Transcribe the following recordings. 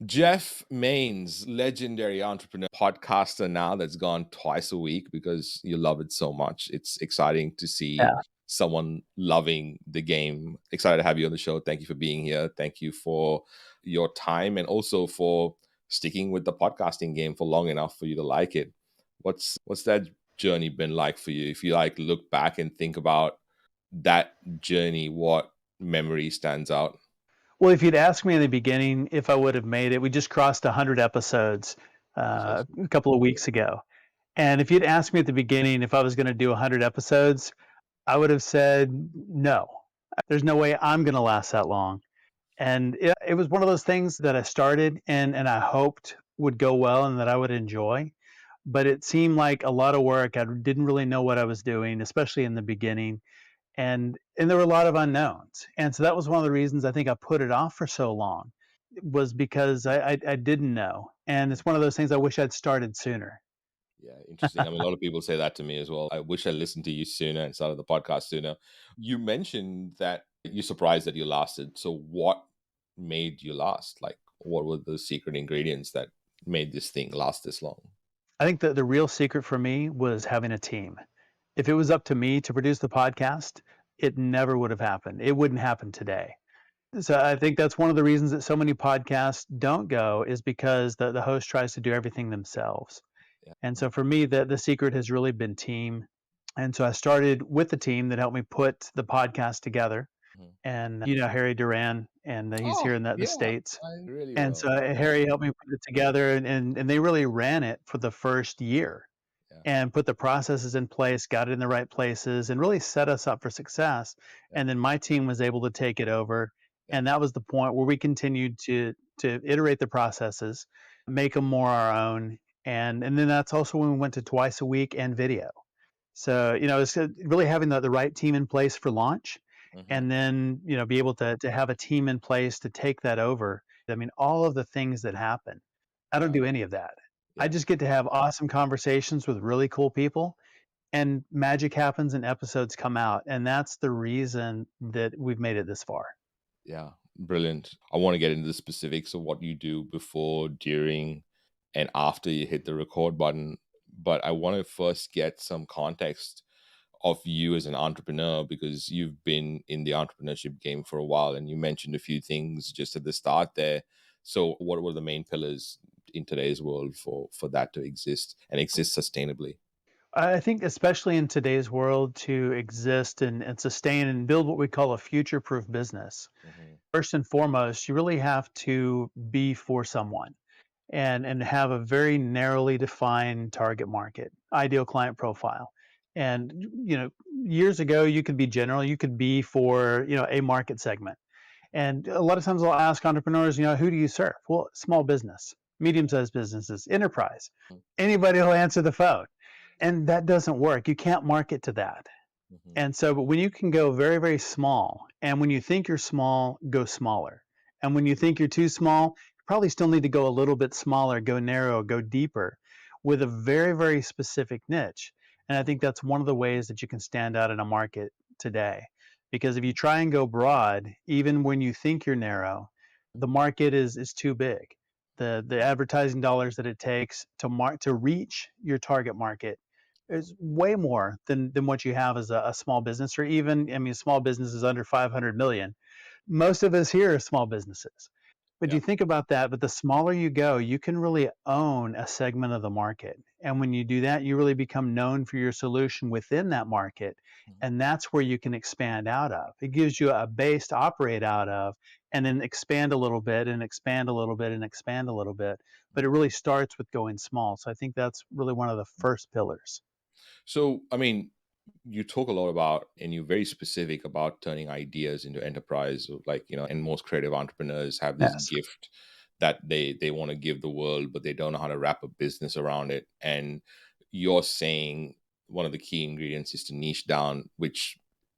Jeff Maines, legendary entrepreneur, podcaster now that's gone twice a week because you love it so much. It's exciting to see Yeah. someone loving the game. Excited to have you on the show. Thank you for being here. Thank you for your time and also for sticking with the podcasting game for long enough for you to like it. What's that journey been like for you? If you like look back and think about that journey, what memory stands out? Well, if you'd asked me in the beginning if I would have made it, we just crossed 100 episodes That's awesome. a couple of weeks ago. And if you'd asked me at the beginning if I was going to do 100 episodes, I would have said no. There's no way I'm going to last that long. And it was one of those things that I started and I hoped would go well and that I would enjoy. But it seemed like a lot of work. I didn't really know what I was doing, especially in the beginning. And there were a lot of unknowns. And so that was one of the reasons I think I put it off for so long, was because I didn't know. And it's one of those things I wish I'd started sooner. Yeah, interesting. I mean, a lot of people say that to me as well. I wish I listened to you sooner and started the podcast sooner. You mentioned that you're surprised that you lasted. So, what made you last? Like, what were the secret ingredients that made this thing last this long? I think that the real secret for me was having a team. If it was up to me to produce the podcast, it never would have happened. It wouldn't happen today. So I think that's one of the reasons that so many podcasts don't go, is because the host tries to do everything themselves. Yeah. And so for me, the secret has really been team. And so I started with the team that helped me put the podcast together. Mhm. And Harry Duran, and he's Oh, here in the yeah, States. I really And so well. Harry helped me put it together, and they really ran it for the first year Yeah, and put the processes in place, got it in the right places, and really set us up for success. yeah, And then my team was able to take it over, yeah, and that was the point where we continued to iterate the processes, make them more our own, and then that's also when we went to twice a week and video. So it's really having the right team in place for launch, hmm, and then be able to have a team in place to take that over. I mean, all of the things that happen, I don't yeah, do any of that. I yeah. just get to have awesome conversations with really cool people, and magic happens and episodes come out. And that's the reason that we've made it this far. Yeah, brilliant. I want to get into the specifics of what you do before, during, and after you hit the record button. But I want to first get some context of you as an entrepreneur because you've been in the entrepreneurship game for a while and you mentioned a few things just at the start there. So what were the main pillars in today's world for that to exist and exist sustainably? I think, especially in today's world, to exist and sustain and build what we call a future proof business, Hmm. first and foremost, you really have to be for someone and have a very narrowly defined target market, ideal client profile. And years ago, you could be general, you could be for a market segment. And a lot of times I'll ask entrepreneurs, who do you serve? Well, small business, medium-sized businesses, enterprise. Anybody will answer the phone. And that doesn't work. You can't market to that. Hmm. And so, but when you can go very, very small, and when you think you're small, go smaller. And when you think you're too small, you probably still need to go a little bit smaller, go narrow, go deeper with a very, very specific niche. And I think that's one of the ways that you can stand out in a market today. Because if you try and go broad, even when you think you're narrow, the market is too big. The advertising dollars that it takes to reach your target market is way more than what you have as a small business, or even, I mean, small business is under 500 million. Most of us here are small businesses. But Yeah. you think about that, but the smaller you go, you can really own a segment of the market. And when you do that, you really become known for your solution within that market. Mhm. And that's where you can expand out of. It gives you a base to operate out of, and then expand a little bit and expand a little bit and expand a little bit. But it really starts with going small. So I think that's really one of the first pillars. So, I mean, you talk a lot about, and you're very specific about turning ideas into enterprise. Like, and most creative entrepreneurs have this Yes. gift that they want to give the world, but they don't know how to wrap a business around it. And you're saying one of the key ingredients is to niche down, which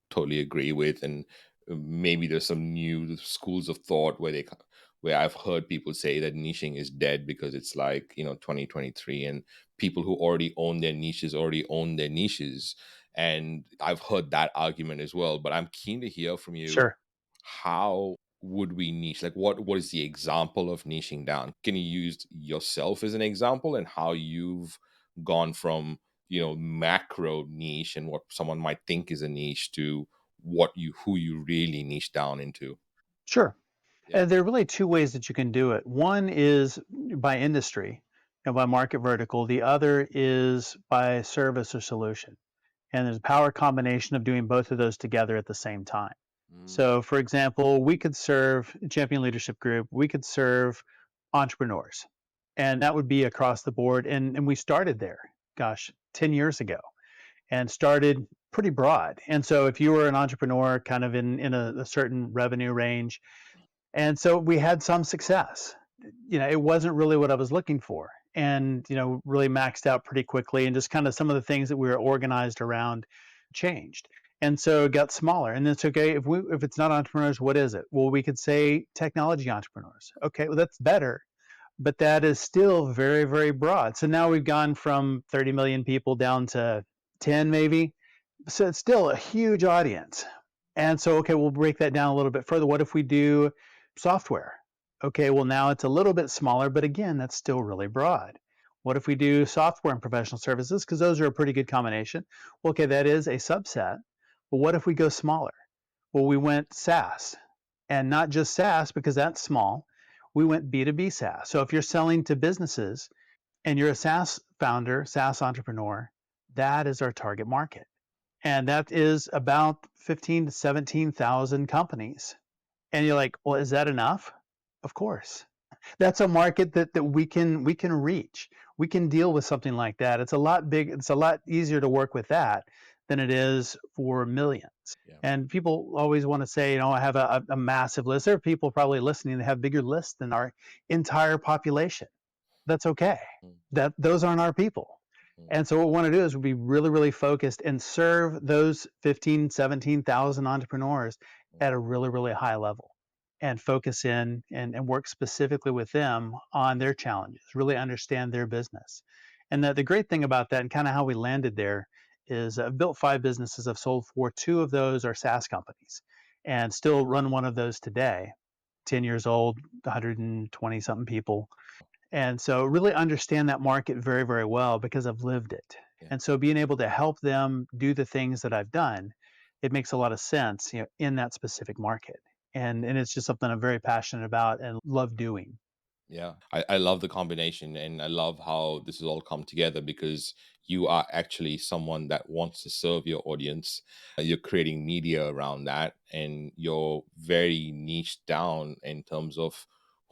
totally agree with. And maybe there's some new schools of thought where I've heard people say that niching is dead because it's like 2023 and people who already own their niches. And I've heard that argument as well. But I'm keen to hear from you Sure. how would we niche? Like what is the example of niching down? Can you use yourself as an example and how you've gone from, macro niche and what someone might think is a niche to what you who you really niche down into? Sure. Yeah. There are really two ways that you can do it. One is by industry and by market vertical. The other is by service or solution. And there's a power combination of doing both of those together at the same time. Mm, So, for example, we could serve Champion Leadership Group, we could serve entrepreneurs, and that would be across the board. And we started there, gosh, 10 years ago, and started pretty broad. And so, if you were an entrepreneur kind of in a certain revenue range, and so we had some success. It wasn't really what I was looking for. And, really maxed out pretty quickly. And just kind of some of the things that we were organized around changed. And so it got smaller. And it's okay if it's not entrepreneurs, what is it? Well, we could say technology entrepreneurs. Okay, well that's better, but that is still very, very broad. So now we've gone from 30 million people down to 10 maybe. So it's still a huge audience. And so, okay, we'll break that down a little bit further. What if we do software? Okay, well, now it's a little bit smaller, but again, that's still really broad. What if we do software and professional services? Because those are a pretty good combination. Well, okay, that is a subset. But what if we go smaller? Well, we went SaaS, and not just SaaS because that's small. We went B2B SaaS. So if you're selling to businesses and you're a SaaS founder, SaaS entrepreneur, that is our target market. And that is about 15 to 17,000 companies. And you're like, well, is that enough? Of course. That's a market that we can reach. We can deal with something like that. It's a lot easier to work with that than it is for millions. yeah. And people always want to say, I have a massive list. There are people probably listening that have bigger lists than our entire population. That's okay. Mm, That those aren't our people. mm, And so what we want to do is be really, really focused and serve those 15, 17,000 entrepreneurs mm, at a really, really high level and focus in and work specifically with them on their challenges, really understand their business. And the great thing about that and kind of how we landed there is I've built 5 businesses. I've sold 4. 2 of those are SaaS companies and still run one of those today. 10 years old, 120 something people, and so really understand that market very, very well because I've lived it. yeah. And so being able to help them do the things that I've done, it makes a lot of sense, in that specific market. And it's just something I'm very passionate about and love doing. Yeah, I love the combination and I love how this has all come together because you are actually someone that wants to serve your audience. You're creating media around that and you're very niche down in terms of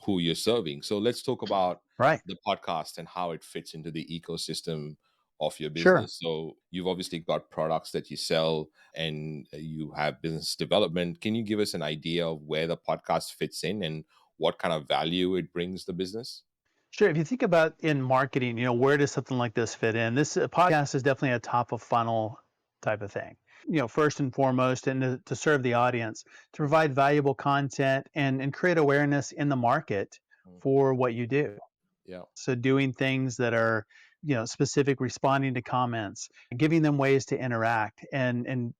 who you're serving. So let's talk about Right. the podcast and how it fits into the ecosystem of your Sure. business. So you've obviously got products that you sell and you have business development. Can you give us an idea of where the podcast fits in and what kind of value it brings the business? Sure. If you think about in marketing, where does something like this fit in? This podcast is definitely a top of funnel type of thing. First and foremost, and to serve the audience, to Mm, provide valuable content and create awareness in the market mm, for what you do. yeah. So doing things that are, specific, responding to comments, giving them ways to interact, and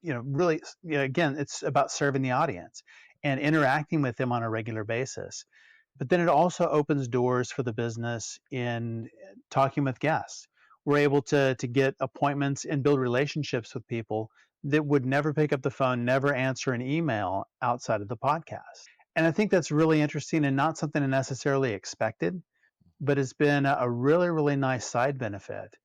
really, again, it's about serving the audience and interacting with them on a regular basis. But then it also opens doors for the business in talking with guests. We're able to get appointments and build relationships with people that would never pick up the phone, never answer an email outside of the podcast. And I think that's really interesting and not something I necessarily expected, but it's been a really, really nice side benefit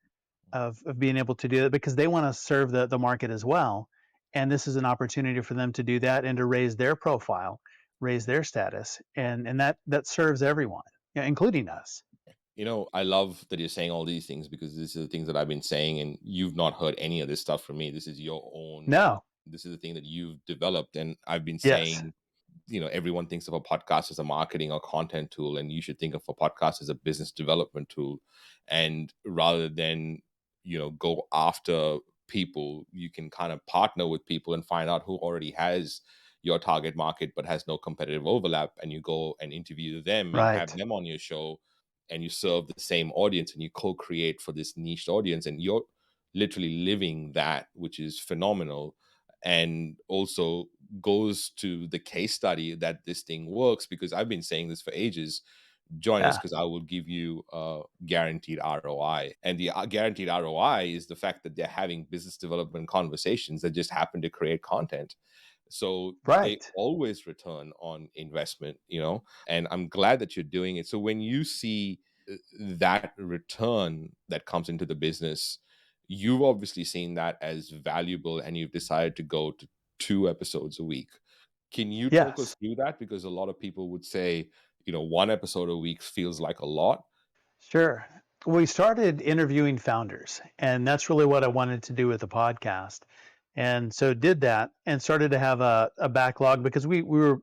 of being able to do it because they want to serve the market as well. And this is an opportunity for them to do that and to raise their profile, raise their status. And that serves everyone, including us. I love that you're saying all these things because this is the things that I've been saying, and you've not heard any of this stuff from me. This is your own, No. this is the thing that you've developed. And I've been Yes. saying, everyone thinks of a podcast as a marketing or content tool, and you should think of a podcast as a business development tool. And rather than, go after people, you can kind of partner with people and find out who already has your target market but has no competitive overlap, and you go and interview them and have Right. them on your show and you serve the same audience and you co-create for this niche audience and you're literally living that, which is phenomenal. And also goes to the case study that this thing works, because I've been saying this for ages. Join us Yeah. because I will give you a guaranteed ROI. And the guaranteed ROI is the fact that they're having business development conversations that just happen to create content. So they Right. always return on investment, and I'm glad that you're doing it. So when you see that return that comes into the business, you've obviously seen that as valuable and you've decided to go to 2 episodes a week. Can you talk us Yes. through that? Because a lot of people would say, 1 episode a week feels like a lot. Sure. We started interviewing founders, and that's really what I wanted to do with the podcast. And so did that and started to have a backlog because we were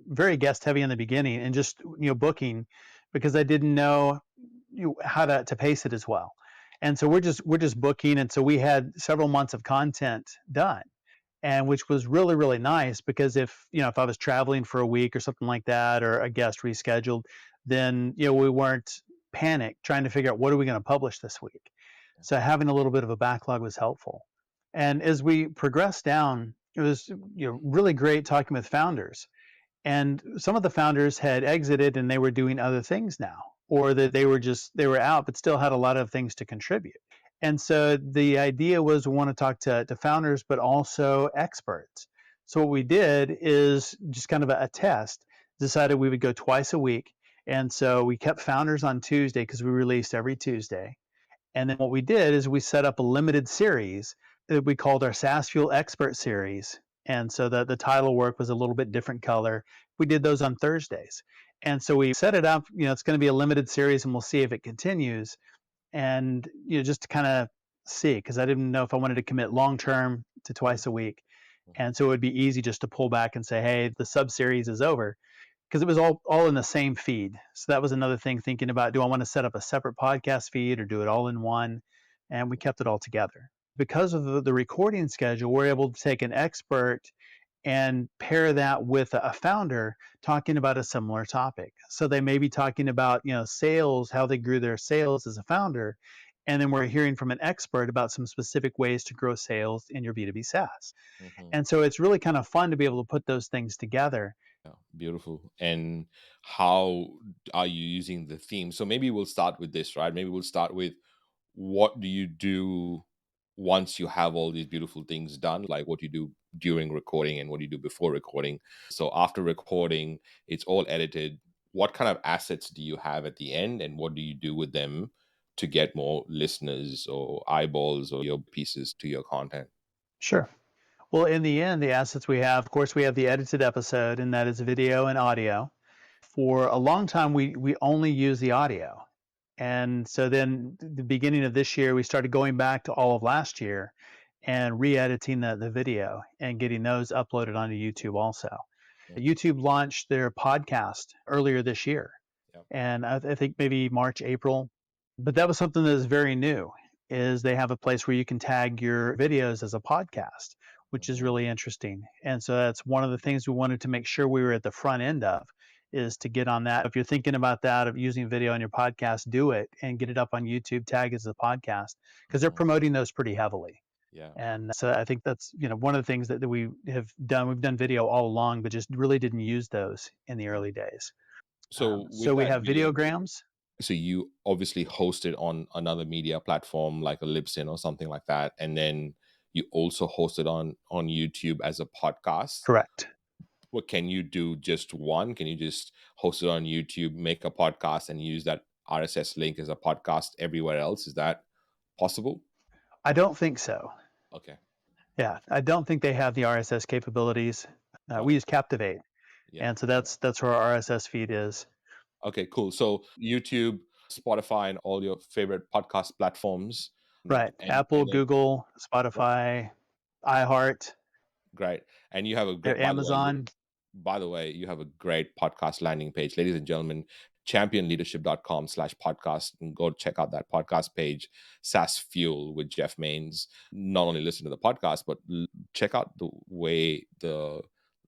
very guest heavy in the beginning and just booking because I didn't know how to pace it as well. And so we're just booking, and so we had several months of content done, and which was really really nice because if I was traveling for a week or something like that or a guest rescheduled, then we weren't panicked trying to figure out what are we going to publish this week. So having a little bit of a backlog was helpful. And as we progressed down, it was really great talking with founders, and some of the founders had exited and they were doing other things now, or that they were out but still had a lot of things to contribute. And so the idea was we want to talk to founders but also experts. So what we did is just kind of a test, decided we would go twice a week. And so we kept founders on Tuesday because we released every Tuesday. And then what we did is we set up a limited series that we called our SaaS Fuel Expert Series. And so the title work was a little bit different color. We did those on Thursdays. And so we set it up, it's going to be a limited series and we'll see if it continues. And just to kind of see, because I didn't know if I wanted to commit long term to twice a week. Mhm. And so it would be easy just to pull back and say, hey, the sub series is over, because it was all in the same feed. So that was another thing, thinking about, do I want to set up a separate podcast feed or do it all in one? And we kept it all together. Because of the recording schedule, we're able to take an expert and pair that with a founder talking about a similar topic. So they may be talking about, sales, how they grew their sales as a founder. And then we're hearing from an expert about some specific ways to grow sales in your B2B SaaS. Mhm. And so it's really kind of fun to be able to put those things together. Yeah, beautiful. And how are you using the theme? So maybe we'll start with this, right? Maybe we'll start with, what do you do once you have all these beautiful things done? Like, what you do during recording and what you do before recording. So after recording, it's all edited. What kind of assets do you have at the end, and what do you do with them to get more listeners or eyeballs or your pieces to your content? Sure. Well, in the end, the assets we have, of course, we have the edited episode, and that is video and audio. For a long time, we only use the audio. And so then the beginning of this year, we started going back to all of last year and re-editing the video and getting those uploaded onto YouTube also. Mm. YouTube launched their podcast earlier this year, Yep. and I think maybe March, April. But that was something that is very new, is they have a place where you can tag your videos as a podcast, which is Mhm. really interesting. And so that's one of the things we wanted to make sure we were at the front end of, is to get on that. If you're thinking about that, of using video on your podcast, do it and get it up on YouTube, tag it as a podcast, because they're Mhm. promoting those pretty heavily. Yeah. And so I think that's, one of the things that we have done. We've done video all along, but just really didn't use those in the Yeah. early days. So So with we that have video, videograms. so you obviously host it on another media platform like a Libsyn or something like that, and then you also host it on YouTube as a podcast. Correct. What can you do? Just one? Can you just host it on YouTube, make a podcast, and use that RSS link as a podcast everywhere else? Is that possible? I don't think so. Okay, Yeah, I don't think they have the RSS capabilities. got We it. use Captivate, Yeah. and so Yeah. that's where our RSS feed is. Okay, cool. So YouTube, Spotify, and all your favorite podcast platforms, Right. Apple, and then, Google, yep, Spotify, iHeart, great. And you have a great, Amazon. by the way, you have a great podcast landing page. Ladies and gentlemen, championleadership.com/podcast, and go check out that podcast page, SaaS Fuel with Jeff Maines. Not only listen to the podcast, but check out the way the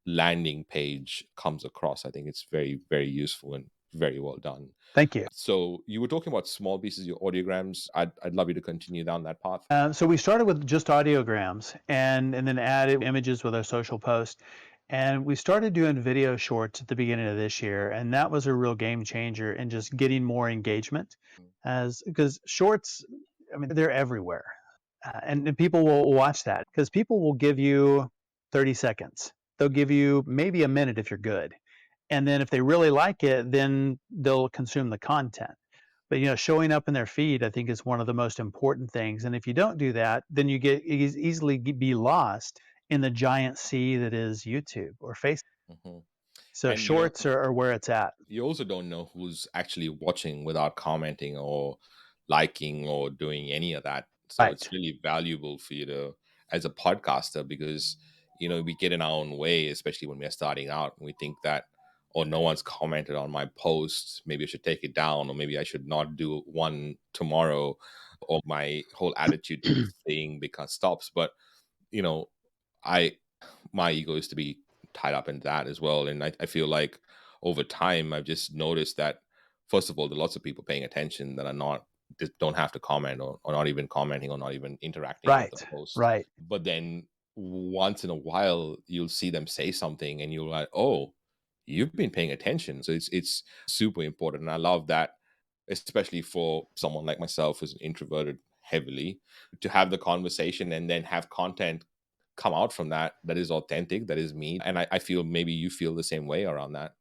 landing page comes across. I think it's very, very useful and very well done. Thank you. So you were talking about small pieces, your audiograms. I'd love you to continue down that path. So we started with just audiograms and then added images with our social post. And we started doing video shorts at the beginning of this year, and that was a real game changer in just getting more engagement. As because shorts, I mean, they're everywhere, and people will watch that because people will give you 30 seconds. They'll give you maybe a minute if you're good, and then if they really like it, then they'll consume the content. But showing up in their feed, I think, is one of the most important things. And if you don't do that, then you get easily be lost in the giant sea that is YouTube or Facebook. Hmm. So And you know, shorts are where it's at. you also don't know who's actually watching without commenting or liking or doing any of that. So it's Right. really valuable for you to, as a podcaster, because we get in our own way, especially when we're starting out, and we think that, oh, no one's commented on my post, maybe I should take it down, or maybe I should not do one tomorrow, or my whole attitude to the thing because stops. But you know, I my ego is to be tied up in that as well. And I feel like over time, I've just noticed that, first of all, there are lots of people paying attention that are not, that don't have to comment, or not even commenting, or not even interacting with the Right. post. Right. But then once in a while, you'll see them say something and you're like, oh, you've been paying attention. So it's super important. And I love that, especially for someone like myself who's introverted heavily, to have the conversation and then have content come out from that, that is authentic, that is me. And I feel maybe you feel the same way around that.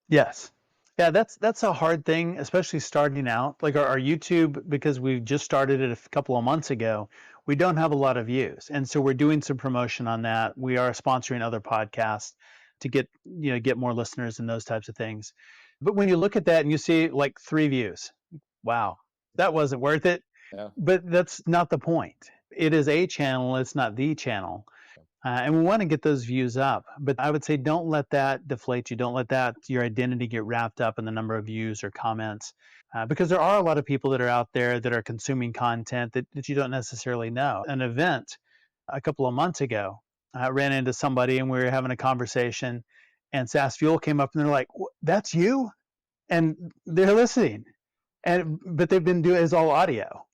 Yes. Yeah, that's a hard thing, especially starting out. Like our YouTube, because we've just started it a couple of months ago, we don't have a lot of views. And so we're doing some promotion on that. We are sponsoring other podcasts to get more listeners and those types of things. But when you look at that and you see like 3 views, wow, that wasn't worth it. Yeah. But that's not the point. It is a channel, it's not the channel. And we want to get those views up. But I would say don't let that deflate you. Don't let that your identity get wrapped up in the number of views or comments, because there are a lot of people that are out there that are consuming content that you don't necessarily know. An event a couple of months ago, I ran into somebody and we were having a conversation, and SaaS Fuel came up and they're like, "That's you," and they're listening, and but they've been doing it's all audio,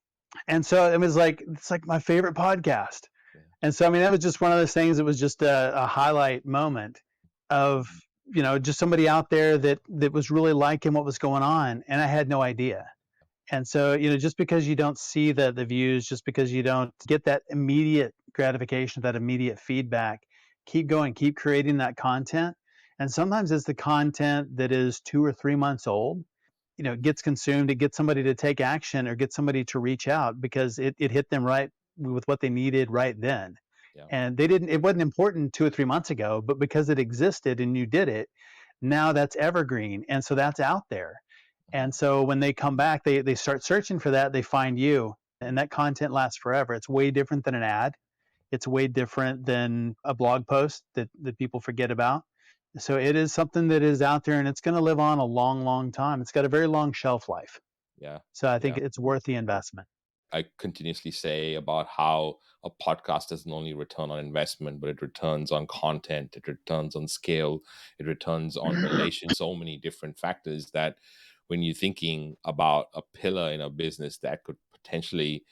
and so it was like it's like my favorite podcast. Yeah. And so, I mean, that was just one of those things that was just a highlight moment of, just somebody out there that was really liking what was going on, and I had no idea. And so, just because you don't see the views, just because you don't get that immediate gratification, that immediate feedback, keep going, keep creating that content. And sometimes it's the content that is 2 or 3 months old, gets consumed, it gets somebody to take action or get somebody to reach out because it hit them right with what they needed right then. Yeah. And it wasn't important 2 or 3 months ago, but because it existed and you did it, now that's evergreen. And so that's out there. Mhm. And so when they come back, they start searching for that, they find you, and that content lasts forever. It's way different than an ad. It's way different than a blog post that people forget about. So it is something that is out there and it's going to live on a long, long time. It's got a very long shelf life. Yeah. So I think Yeah. it's worth the investment. I continuously say about how a podcast doesn't only return on investment, but it returns on content, it returns on scale, it returns on relations, so many different factors that when you're thinking about a pillar in a business that could potentially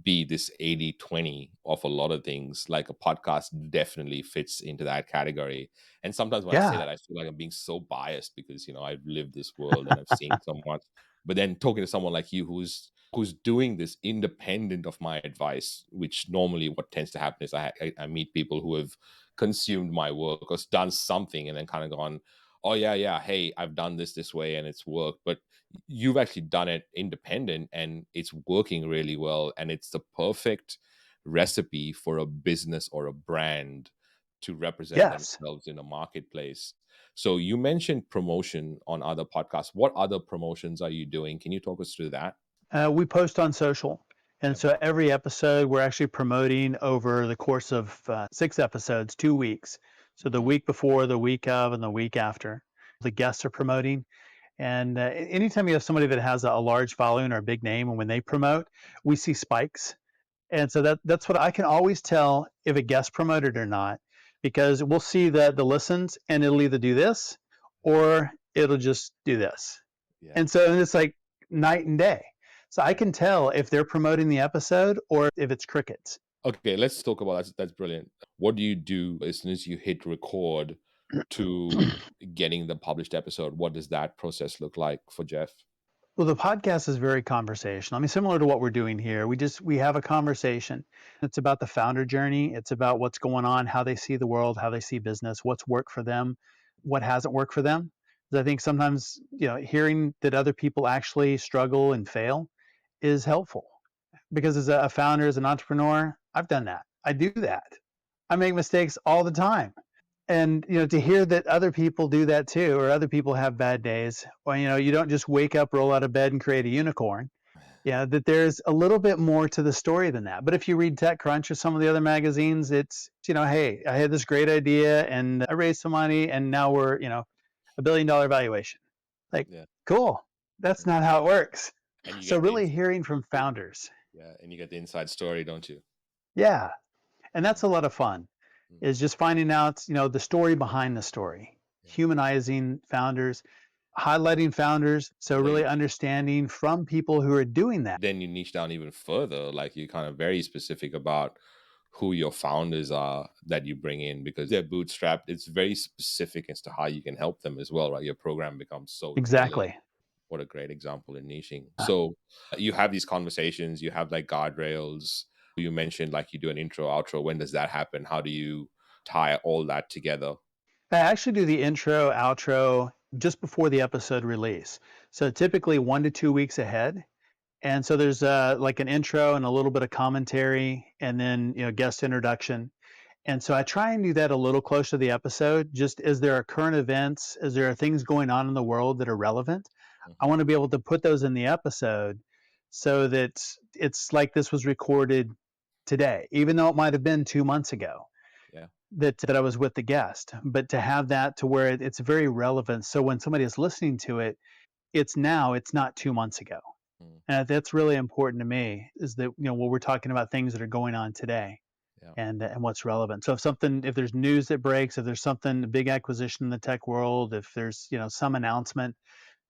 be this 80-20 of a lot of things, like a podcast definitely fits into that category. And sometimes when I say Yeah. that, I feel like I'm being so biased because I've lived this world and I've seen so much. But then talking to someone like you who's doing this independent of my advice, which normally what tends to happen is I meet people who have consumed my work or done something and then kind of gone, oh yeah, hey, I've done this way and it's worked. But you've actually done it independent and it's working really well, and it's the perfect recipe for a business or a brand to represent Yes. themselves in a marketplace. So you mentioned promotion on other podcasts. What other promotions are you doing? Can you talk us through that? We post on social. And Yep. so every episode, we're actually promoting over the course of 6 episodes, 2 weeks. So the Hmm. week before, the week of, and the week after. The guests are promoting. And anytime you have somebody that has a large following or a big name, and when they promote, we see spikes. And so that's what I can always tell if a guest promoted or not, because we'll see the listens and it'll either do this or it'll just do this. Yeah. And so it's like night and day. So I can tell if they're promoting the episode or if it's crickets. Okay, let's talk about that. That's brilliant. What do you do as soon as you hit record? to getting the published episode? What does that process look like for Jeff? Well, the podcast is very conversational. I mean, similar to what we're doing here. We have a conversation. It's about the founder journey. It's about what's going on, how they see the world, how they see business, what's worked for them, what hasn't worked for them. 'Cause I think sometimes, hearing that other people actually struggle and fail is helpful. Because as a founder, as an entrepreneur, I've done that. I do that. I make mistakes all the time. And, to hear that other people do that too, or other people have bad days, or, you don't just wake up, roll out of bed, and create a unicorn. Yeah, that there's a little bit more to the story than that. But if you read TechCrunch or some of the other magazines, it's, hey, I had this great idea and I raised some money and now we're, $1 billion valuation. Like, Yeah. cool. That's Yeah. not how it works. And you So get the really hearing from founders. yeah, and you get the inside story, don't you? Yeah. And Mm, that's a lot of fun. mm, Is just finding out, the story behind the story, yeah. humanizing founders, highlighting founders. So So really you understanding from people who are doing that. then you niche down even further, like you're kind of very specific about who your founders are that you bring in because they're bootstrapped. It's very specific as to how you can help them as well, right? Your program becomes so tailored. Exactly. What a great example in niching. So you have these conversations, you have like guardrails. You mentioned like you do an intro, outro. When does that happen? How do you tie all that together? I actually do the intro, outro just before the episode release. So typically 1 to 2 weeks ahead. And so there's like an intro and a little bit of commentary and then, guest introduction. And so I try and do that a little closer to the episode, just as there are current events, as there are things going on in the world that are relevant. I Hmm. want to be able to put those in the episode so that it's like this was recorded today, even though it might have been 2 months ago Yeah. that I was with the guest. But to have that to where it's very relevant. So when somebody is listening to it, it's now, it's not 2 months ago. Mm, And that's really important to me is that, when we're talking about things that are going on today yeah. and what's relevant. So if there's news that breaks, if there's something, a big acquisition in the tech world, if there's, some announcement,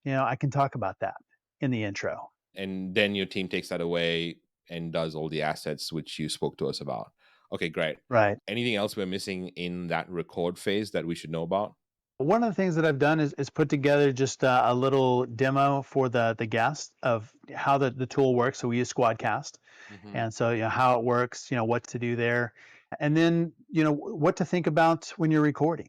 I can talk about that in the intro. And then your team takes that away and does all the assets which you spoke to us about. Okay, great. Right. Anything else we're missing in that record phase that we should know about? One of the things that I've done is put together just a little demo for the guest of how the tool works. So we use Squadcast. Hmm. And so, how it works, what to do there. And then, what to think about when you're recording.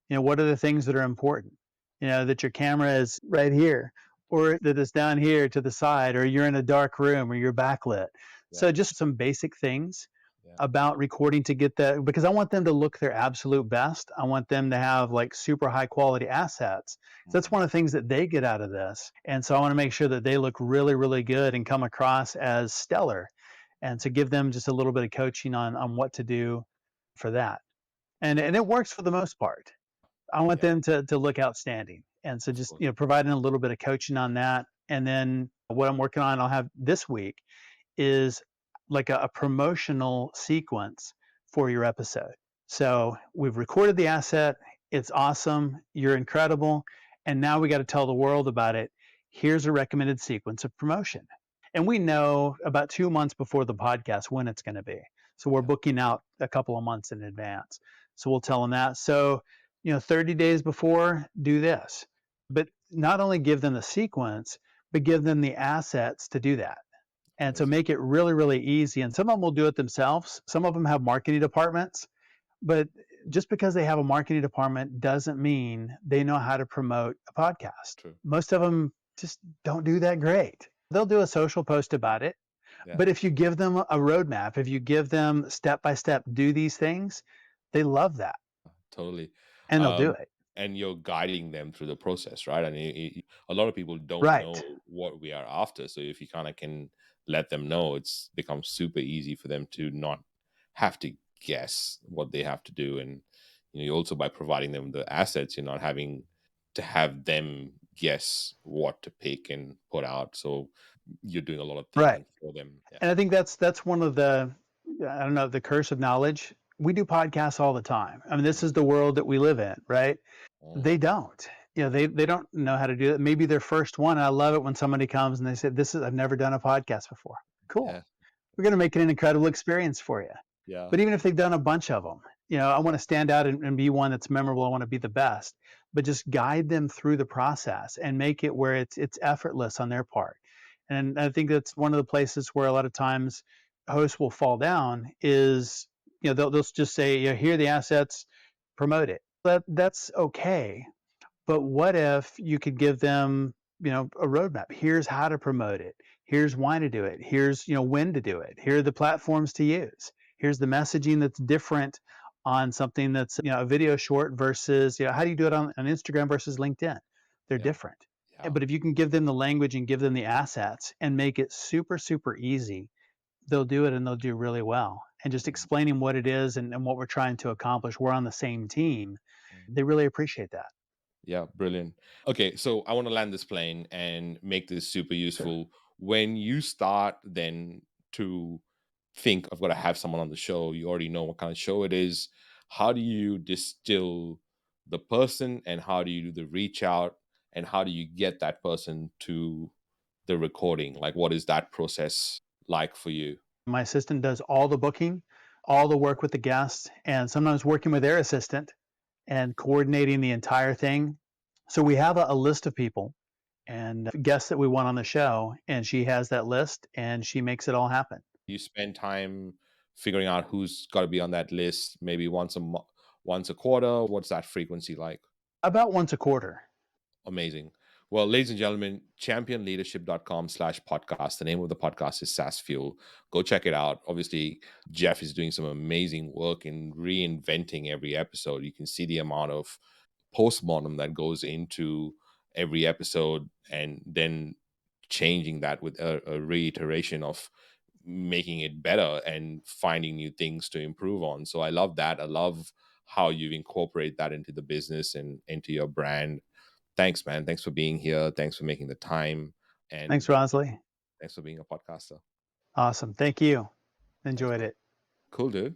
What are the things that are important? That your camera is right here, or that it's down here to the side, or you're in a dark room, or you're backlit. Yeah. So just some basic things Yeah. about recording to get that, because I want them to look their absolute best. I want them to have like super high quality assets. So that's Hmm. one of the things that they get out of this. And so I want to make sure that they look really, really good and come across as stellar. And to give them just a little bit of coaching on what to do for that. And it works for the most part. I want Yeah. them to look outstanding. And so Of just, course. providing a little bit of coaching on that. And then what I'm working on, I'll have this week is like a promotional sequence for your episode. So we've recorded the asset. It's awesome. You're incredible. And now we got to tell the world about it. Here's a recommended sequence of promotion. And we know about 2 months before the podcast when it's going to be. So we're Yeah. booking out a couple of months in advance. So we'll tell them that. So, 30 days before, do this. But not only give them the sequence, but give them the assets to do that. And so Amazing. make it really, really easy. And some of them will do it themselves. Some of them have marketing departments, but just because they have a marketing department doesn't mean they know how to promote a podcast. True. Most of them just don't do that great. They'll do a social post about it. Yeah. But if you give them a roadmap, if you give them step by step, do these things, they love that Totally. and they'll do Um, it. and you're guiding them through the process, right? And a lot of people don't know Right. what we are after. So if you kind of can let them know, it's becomes super easy for them to not have to guess what they have to do. And you also by providing them the assets, you're not having to have them guess what to pick and put out. So you're doing a lot of Right. thinking for them. Yeah. And I think that's one of the, I don't know, the curse of knowledge. We do podcasts all the time. I mean, this is the world that we live in, right? Mm, They don't. They don't know how to do it. Maybe their first one. And I love it when somebody comes and they say, I've never done a podcast before." Cool. yeah. We're going to make it an incredible experience for you. Yeah. But even if they've done a bunch of them, I want to stand out and be one that's memorable. I want to be the best, but just guide them through the process and make it where it's effortless on their part. And I think that's one of the places where a lot of times hosts will fall down is, they'll just say, here are the assets, promote it. That's okay, but what if you could give them, a roadmap? Here's how to promote it. Here's why to do it. Here's, when to do it. Here are the platforms to use. Here's the messaging that's different on something that's, a video short versus, how do you do it on Instagram versus LinkedIn? They're Yeah. different. Yeah. But if you can give them the language and give them the assets and make it super, super easy, they'll do it and they'll do really well. And just Mhm. explaining what it is and what we're trying to accomplish, we're on the same team. Mhm. They really appreciate that. Yeah, brilliant. Okay, so I want to land this plane and make this super Sure. useful. When you start then to think I've got to have someone on the show, you already know what kind of show it is. How do you distill the person and how do you do the reach out and how do you get that person to the recording? Like what is that process like for you? My assistant does all the booking, all the work with the guests, and sometimes working with their assistant and coordinating the entire thing. So we have a list of people and guests that we want on the show, and she has that list and she makes it all happen. You spend time figuring out who's got to be on that list, maybe once a quarter. What's that frequency like? About once a quarter. Amazing. Well, ladies and gentlemen, championleadership.com/podcast. The name of the podcast is SaaS Fuel. Go check it out. Obviously, Jeff is doing some amazing work in reinventing every episode. You can see the amount of postmortem that goes into every episode and then changing that with a reiteration of making it better and finding new things to improve on. So I love that. I love how you incorporate that into the business and into your brand. Thanks, man. Thanks for being here. Thanks for making the time. Thanks, And Ronsley. thanks for being a podcaster. Awesome. Thank you. Thanks, Enjoyed bro. it. Cool, dude.